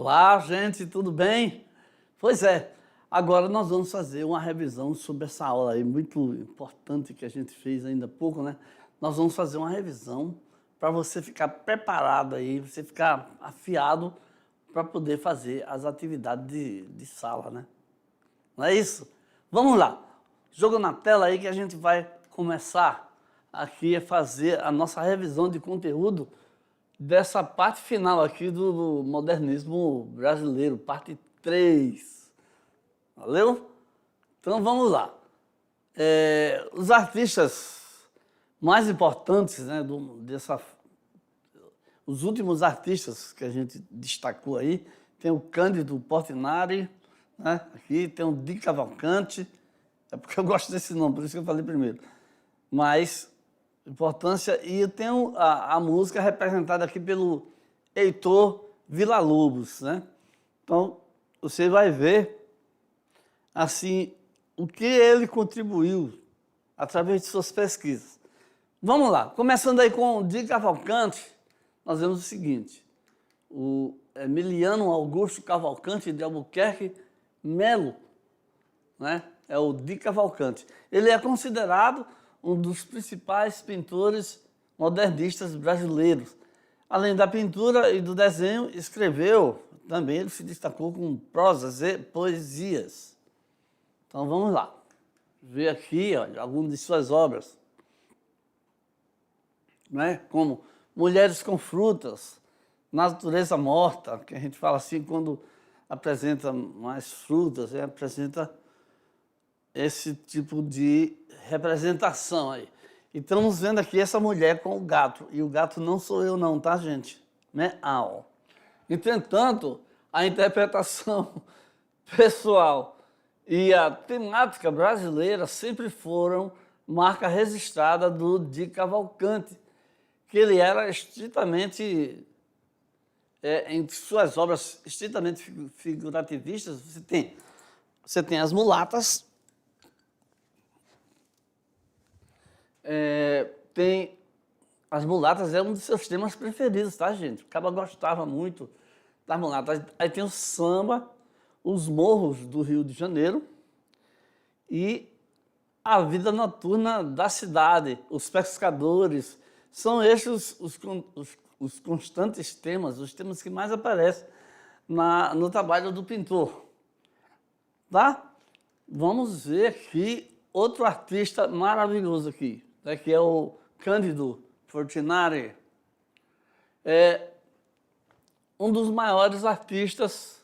Olá, gente, tudo bem? Pois é, agora nós vamos fazer uma revisão sobre essa aula aí muito importante que a gente fez ainda há pouco, né? Nós vamos fazer uma revisão para você ficar preparado aí, você ficar afiado para poder fazer as atividades de sala, né? Não é isso? Vamos lá, joga na tela aí que a gente vai começar aqui a fazer a nossa revisão de conteúdo dessa parte final aqui do modernismo brasileiro, parte 3. Valeu? Então vamos lá. Os artistas mais importantes, né, os últimos artistas que a gente destacou aí, tem o Cândido Portinari, né, aqui tem o Di Cavalcanti, é porque eu gosto desse nome, por isso que eu falei primeiro. Mas importância, e tem a música representada aqui pelo Heitor Villa-Lobos, né? Então, você vai ver, assim, o que ele contribuiu através de suas pesquisas. Vamos lá, começando aí com o Di Cavalcanti, nós vemos o seguinte, o Emiliano Augusto Cavalcanti de Albuquerque Melo, né? É o Di Cavalcanti. Ele é considerado um dos principais pintores modernistas brasileiros. Além da pintura e do desenho, escreveu, também ele se destacou com prosas e poesias. Então vamos lá, ver aqui algumas de suas obras, né? Como Mulheres com Frutas, Natureza Morta, que a gente fala assim quando apresenta mais frutas, apresenta esse tipo de representação aí. E estamos vendo aqui essa mulher com o gato. E o gato não sou eu não, tá, gente? Meow. Entretanto, a interpretação pessoal e a temática brasileira sempre foram marca registrada do Di Cavalcanti, que ele era estritamente, em suas obras estritamente figurativistas, você tem as mulatas, tem as mulatas, é um dos seus temas preferidos, tá, gente? O cara gostava muito das mulatas. Aí tem o samba, os morros do Rio de Janeiro e a vida noturna da cidade, os pescadores. São esses os constantes temas, os temas que mais aparecem no trabalho do pintor. Tá? Vamos ver aqui outro artista maravilhoso aqui, né, que é o Cândido Portinari. É um dos maiores artistas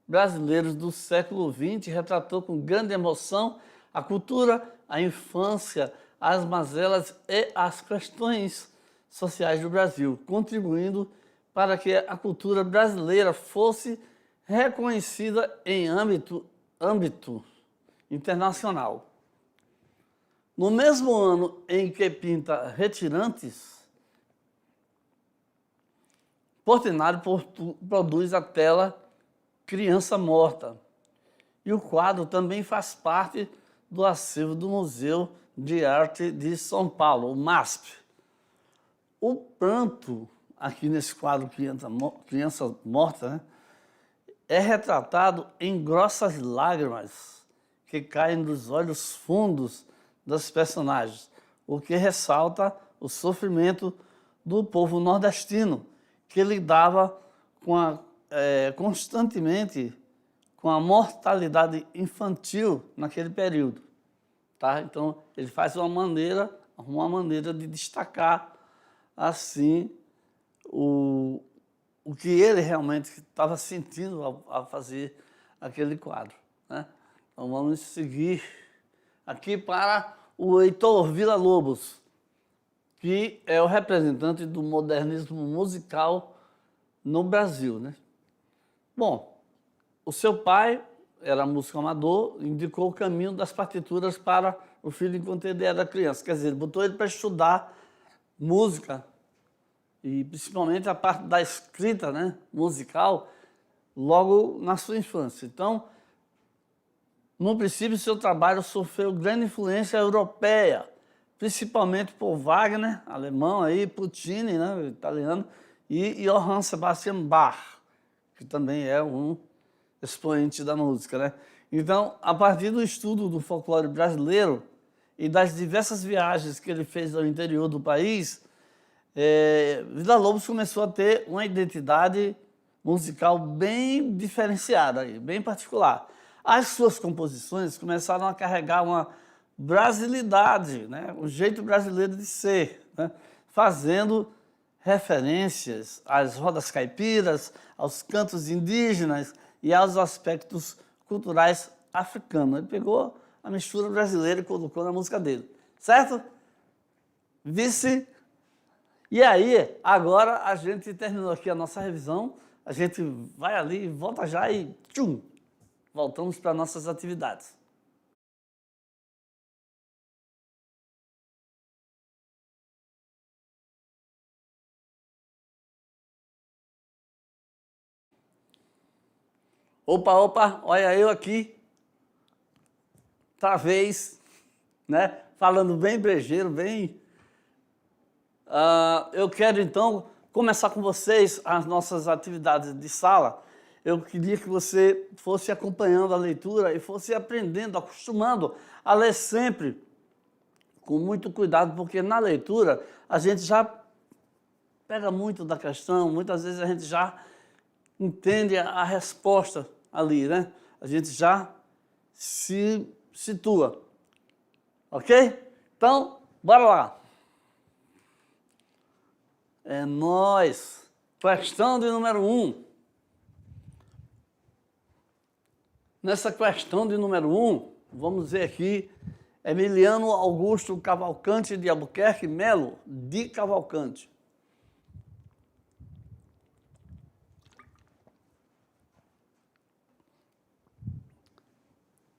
brasileiros do século XX, retratou com grande emoção a cultura, a infância, as mazelas e as questões sociais do Brasil, contribuindo para que a cultura brasileira fosse reconhecida em âmbito internacional. No mesmo ano em que pinta Retirantes, Portinari produz a tela Criança Morta. E o quadro também faz parte do acervo do Museu de Arte de São Paulo, o MASP. O pranto, aqui nesse quadro Criança Morta, né, é retratado em grossas lágrimas que caem dos olhos fundos das personagens, o que ressalta o sofrimento do povo nordestino, que lidava constantemente com a mortalidade infantil naquele período. Tá? Então, ele faz uma maneira de destacar, assim, o que ele realmente estava sentindo ao fazer aquele quadro, né? Então, vamos seguir aqui para o Heitor Villa-Lobos, que é o representante do modernismo musical no Brasil, né? Bom, o seu pai era músico amador, indicou o caminho das partituras para o filho enquanto ele era criança. Quer dizer, ele botou ele para estudar música, e principalmente a parte da escrita, né, musical, logo na sua infância. Então, no princípio, seu trabalho sofreu grande influência europeia, principalmente por Wagner, alemão, aí, Puccini, né, italiano, e Johann Sebastian Bach, que também é um expoente da música, né? Então, a partir do estudo do folclore brasileiro e das diversas viagens que ele fez ao interior do país, Villa-Lobos começou a ter uma identidade musical bem diferenciada, bem particular. As suas composições começaram a carregar uma brasilidade, né? Um jeito brasileiro de ser, né? Fazendo referências às rodas caipiras, aos cantos indígenas e aos aspectos culturais africanos. Ele pegou a mistura brasileira e colocou na música dele, certo? Vice. E aí, agora a gente terminou aqui a nossa revisão, a gente vai ali, volta já e tchum, voltamos para nossas atividades. Opa, opa, olha eu aqui, outra vez, né? Falando bem brejeiro, bem... eu quero então começar com vocês as nossas atividades de sala. Eu queria que você fosse acompanhando a leitura e fosse aprendendo, acostumando a ler sempre com muito cuidado, porque na leitura a gente já pega muito da questão, muitas vezes a gente já entende a resposta ali, né? A gente já se situa, ok? Então, bora lá. É nóis. Questão de número 1. Nessa questão de número 1, vamos ver aqui, Emiliano Augusto Cavalcante de Albuquerque Melo, de Cavalcante.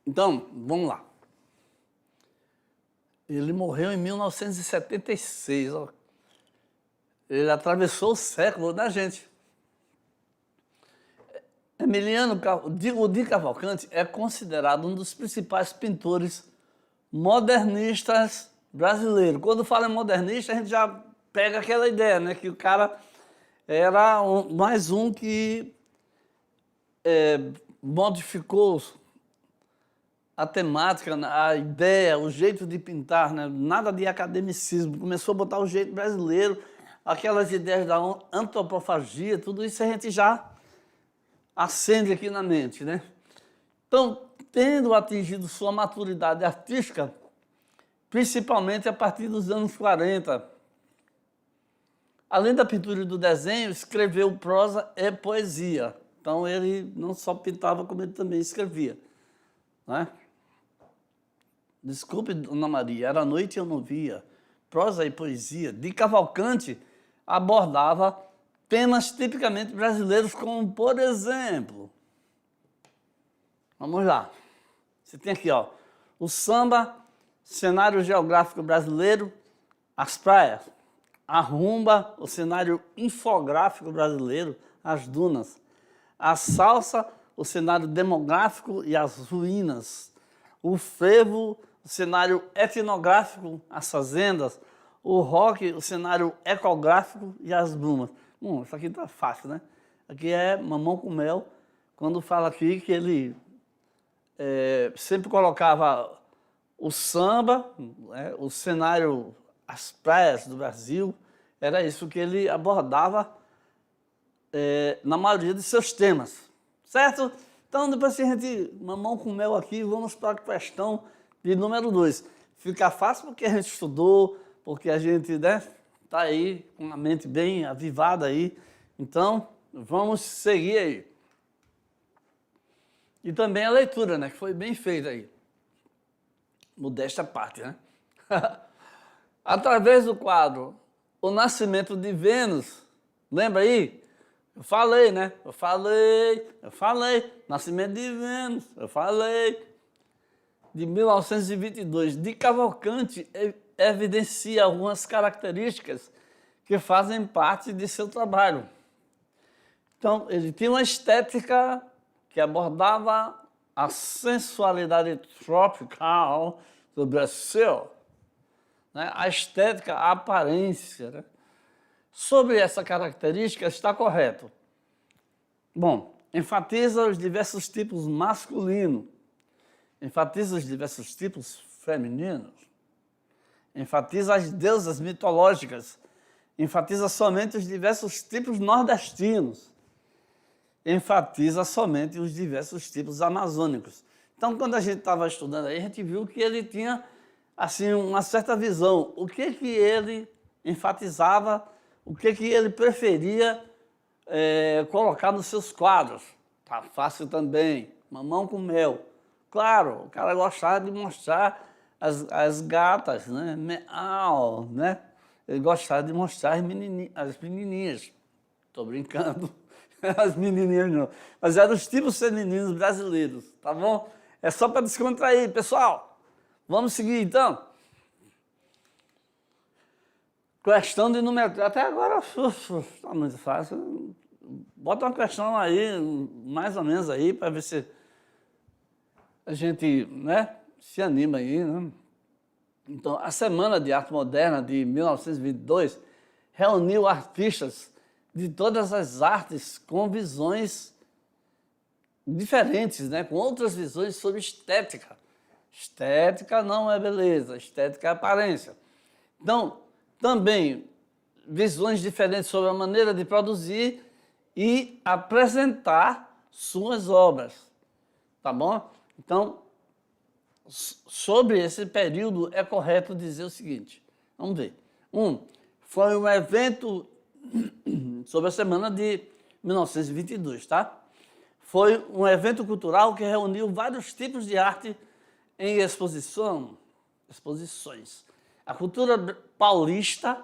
Então, vamos lá. Ele morreu em 1976. Ó. Ele atravessou o século, né, gente? Emiliano de Cavalcante é considerado um dos principais pintores modernistas brasileiros. Quando fala em modernista, a gente já pega aquela ideia, né? Que o cara era mais um que modificou a temática, a ideia, o jeito de pintar, né? Nada de academicismo. Começou a botar o jeito brasileiro, aquelas ideias da antropofagia, tudo isso a gente já acende aqui na mente, né? Então, tendo atingido sua maturidade artística, principalmente a partir dos anos 40, além da pintura e do desenho, escreveu prosa e poesia. Então, ele não só pintava, como ele também escrevia, né? Desculpe, Dona Maria, era noite e eu não via. Prosa e poesia. De Cavalcante abordava temas tipicamente brasileiros, como, por exemplo, vamos lá. Você tem aqui, ó, o samba, cenário geográfico brasileiro, as praias. A rumba, o cenário infográfico brasileiro, as dunas. A salsa, o cenário demográfico e as ruínas. O frevo, o cenário etnográfico, as fazendas. O rock, o cenário ecográfico e as brumas. Bom, isso aqui tá fácil, né? Aqui é mamão com mel, quando fala aqui que ele sempre colocava o samba, né, o cenário, as praias do Brasil, era isso que ele abordava na maioria de seus temas, certo? Então, depois que a gente mamão com mel aqui, vamos para a questão de número 2. Fica fácil porque a gente estudou, porque a gente, né, tá aí com a mente bem avivada aí. Então, vamos seguir aí. E também a leitura, né, que foi bem feita aí. Modesta parte, né? Através do quadro O Nascimento de Vênus, lembra aí? Eu falei, né? Eu falei. Nascimento de Vênus, eu falei. De 1922, de Cavalcante evidencia algumas características que fazem parte de seu trabalho. Então, ele tinha uma estética que abordava a sensualidade tropical do Brasil, né? A estética, a aparência, né? Sobre essa característica está correto. Bom, enfatiza os diversos tipos masculinos, enfatiza os diversos tipos femininos, enfatiza as deusas mitológicas, enfatiza somente os diversos tipos nordestinos, enfatiza somente os diversos tipos amazônicos. Então, quando a gente estava estudando aí, a gente viu que ele tinha assim, uma certa visão. O que ele enfatizava, o que ele preferia colocar nos seus quadros. Tá fácil também, Mamão com Mel. Claro, o cara gostava de mostrar as gatas, né? Meow, né? Ele gostava de mostrar as menininhas. Estou brincando, as menininhas não. Mas eram os tipos femininos brasileiros, tá bom? É só para descontrair, pessoal. Vamos seguir, então. Questão de número 3. Até agora está muito fácil. Bota uma questão aí, mais ou menos aí, para ver se a gente, né, se anima aí, né? Então, a Semana de Arte Moderna de 1922 reuniu artistas de todas as artes com visões diferentes, né? Com outras visões sobre estética. Estética não é beleza, estética é aparência. Então, também visões diferentes sobre a maneira de produzir e apresentar suas obras, tá bom? Então, sobre esse período é correto dizer o seguinte, vamos ver. Foi um evento sobre a semana de 1922, tá? Foi um evento cultural que reuniu vários tipos de arte em exposições. A cultura paulista,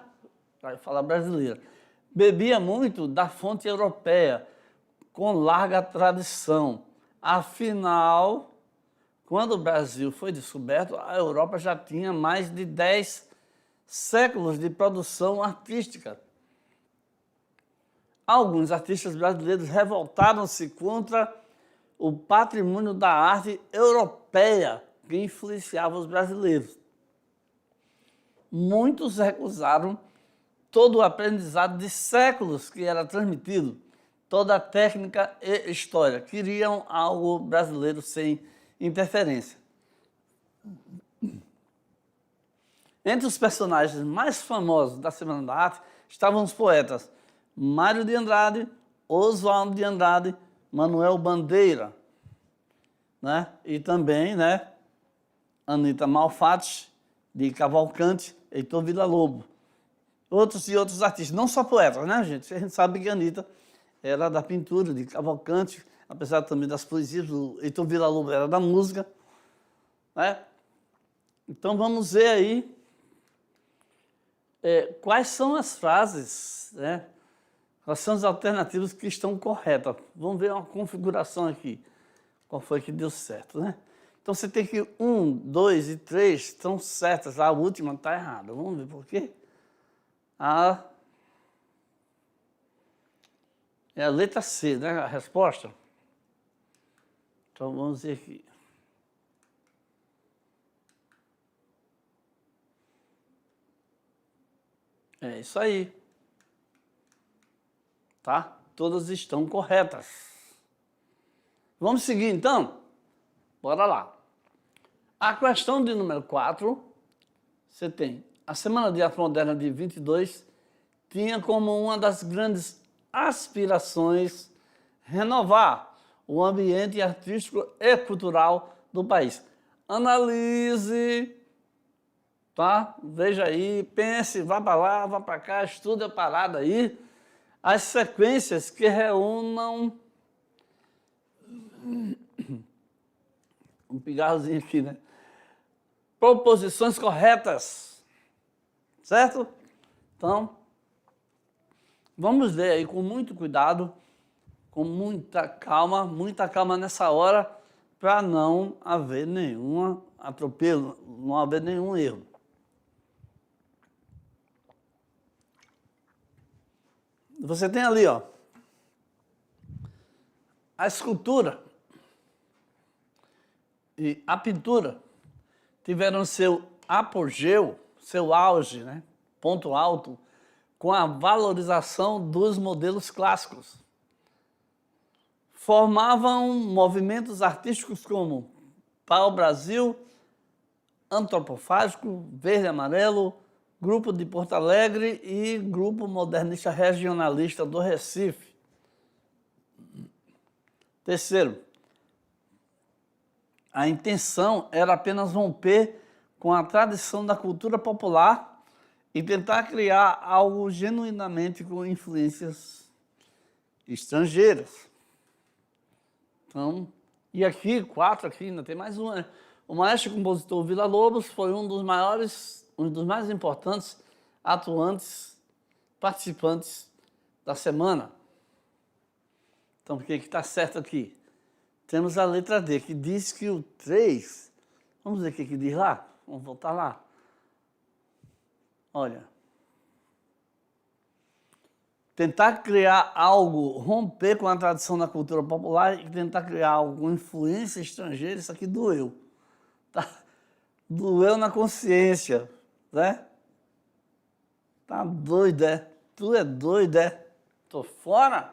vai falar brasileira, bebia muito da fonte europeia, com larga tradição. Afinal, quando o Brasil foi descoberto, a Europa já tinha mais de 10 séculos de produção artística. Alguns artistas brasileiros revoltaram-se contra o patrimônio da arte europeia que influenciava os brasileiros. Muitos recusaram todo o aprendizado de séculos que era transmitido, toda a técnica e história. Queriam algo brasileiro sem interferência. Entre os personagens mais famosos da Semana da Arte estavam os poetas Mário de Andrade, Oswaldo de Andrade, Manuel Bandeira, né? E também, né, Anita Malfatti, de Cavalcante, Heitor Villa-Lobos. Outros e outros artistas, não só poetas, né, gente? A gente sabe que a Anita era da pintura, de Cavalcante, apesar também das poesias, o Heitor Villa-Lobos era da música, né? Então vamos ver aí quais são as frases, né? Quais são as alternativas que estão corretas. Vamos ver uma configuração aqui. Qual foi que deu certo, né? Então você tem que 1, 2 e 3 estão certas, a última está errada. Vamos ver por quê? É a letra C, né? A resposta. Então vamos ver aqui. É isso aí. Tá? Todas estão corretas. Vamos seguir, então? Bora lá. A questão de número 4, você tem a Semana de Arte Moderna de 22, tinha como uma das grandes aspirações renovar o ambiente artístico e cultural do país. Analise, tá? Veja aí, pense, vá para lá, vá para cá, estude a parada aí, as sequências que reúnam... Um pigarrozinho aqui, né? Proposições corretas, certo? Então, vamos ler aí com muito cuidado, com muita calma nessa hora, para não haver nenhum atropelo, não haver nenhum erro. Você tem ali, ó, a escultura e a pintura tiveram seu apogeu, seu auge, né? Ponto alto, com a valorização dos modelos clássicos. formavam movimentos artísticos como Pau Brasil, Antropofágico, Verde e Amarelo, Grupo de Porto Alegre e Grupo Modernista Regionalista do Recife. Terceiro, a intenção era apenas romper com a tradição da cultura popular e tentar criar algo genuinamente com influências estrangeiras. Então, e aqui, 4 aqui, ainda tem mais uma, né? O maestro e compositor Villa-Lobos foi um dos mais importantes atuantes, participantes da semana. Então, o que está certo aqui? Temos a letra D, que diz que o 3, vamos ver o que diz lá? Vamos voltar lá. Olha. Tentar criar algo, romper com a tradição da cultura popular e tentar criar algo com influência estrangeira, isso aqui doeu. Tá? Doeu na consciência, né? Tá doido, é? Tu é doido, é? Tô fora?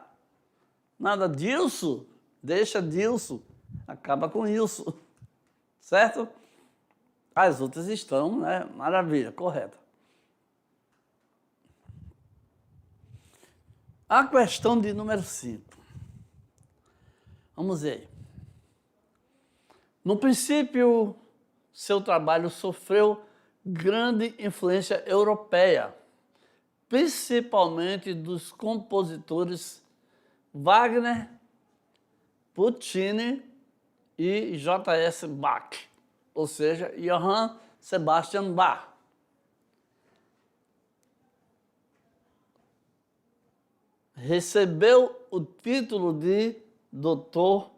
Nada disso? Deixa disso. Acaba com isso. Certo? As outras estão, né? Maravilha, correta. A questão de número 5. Vamos ver aí. No princípio, seu trabalho sofreu grande influência europeia, principalmente dos compositores Wagner, Puccini e J.S. Bach, ou seja, Johann Sebastian Bach. Recebeu o título de doutor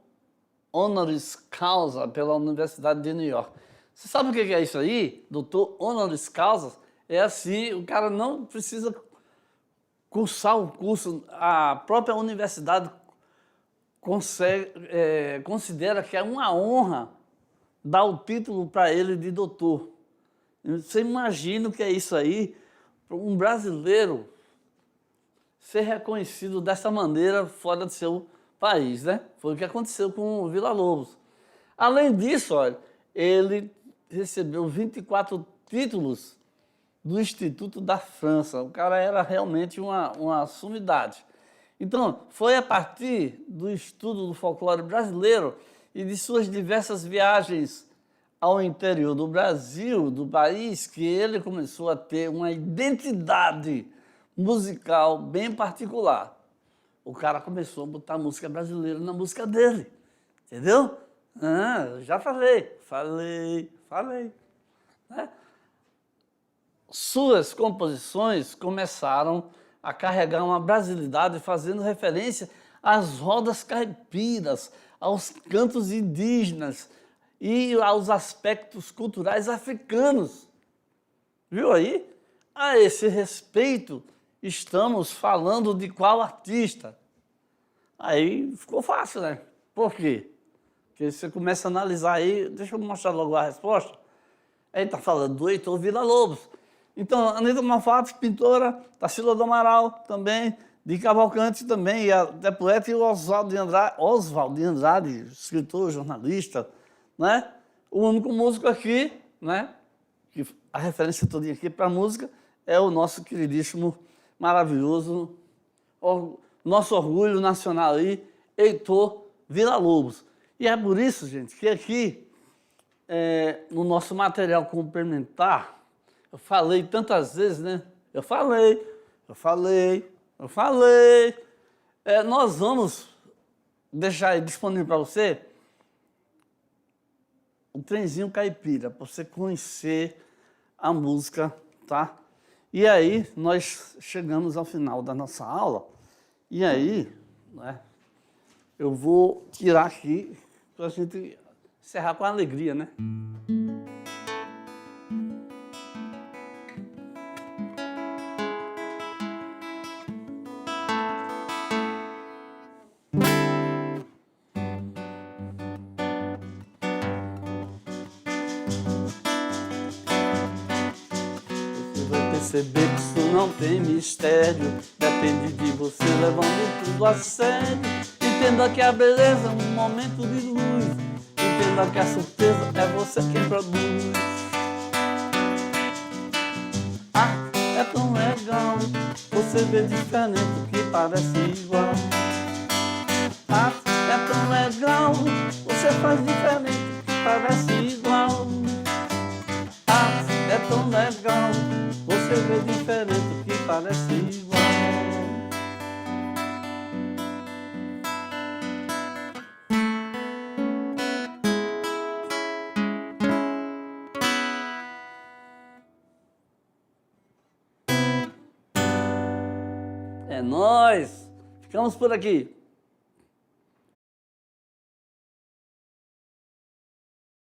honoris causa pela Universidade de New York. Você sabe o que é isso aí? Doutor honoris causa? É assim, o cara não precisa cursar o curso, a própria universidade considera que é uma honra dar o título para ele de doutor. Você imagina o que é isso aí? Um brasileiro ser reconhecido dessa maneira fora do seu país, né? Foi o que aconteceu com o Villa-Lobos. Além disso, olha, ele recebeu 24 títulos do Instituto da França. O cara era realmente uma sumidade. Então, foi a partir do estudo do folclore brasileiro e de suas diversas viagens ao interior do Brasil, do país, que ele começou a ter uma identidade musical bem particular. O cara começou a botar música brasileira na música dele, entendeu? Já falei. Né? Suas composições começaram a carregar uma brasilidade, fazendo referência às rodas caipiras, aos cantos indígenas e aos aspectos culturais africanos. Viu aí? A esse respeito, estamos falando de qual artista? Aí ficou fácil, né? Por quê? Porque você começa a analisar aí, deixa eu mostrar logo a resposta. Aí está falando do Heitor Villa-Lobos. Então, Anita Malfatti, pintora, Tarsila do Amaral também, de Cavalcante também, e até poeta, e o Oswaldo de Andrade, escritor, jornalista, né? O único músico aqui, né? Que a referência toda aqui para a música é o nosso queridíssimo, maravilhoso, nosso orgulho nacional aí, Heitor Villa-Lobos. E é por isso, gente, que aqui, no nosso material complementar, eu falei tantas vezes, né? Eu falei. Nós vamos deixar aí disponível para você o trenzinho caipira, para você conhecer a música, tá? E aí, nós chegamos ao final da nossa aula, e aí, né, eu vou tirar aqui, para a gente encerrar com alegria, né? Perceber que isso não tem mistério, depende de você levando tudo a sério. Entenda que a beleza é um momento de luz. Entenda que a surpresa é você quem produz. É tão legal você ver diferente o que parece igual. É tão legal você faz diferente o que parece igual. É tão legal você ver diferente o que parece igual. É nóis! Ficamos por aqui.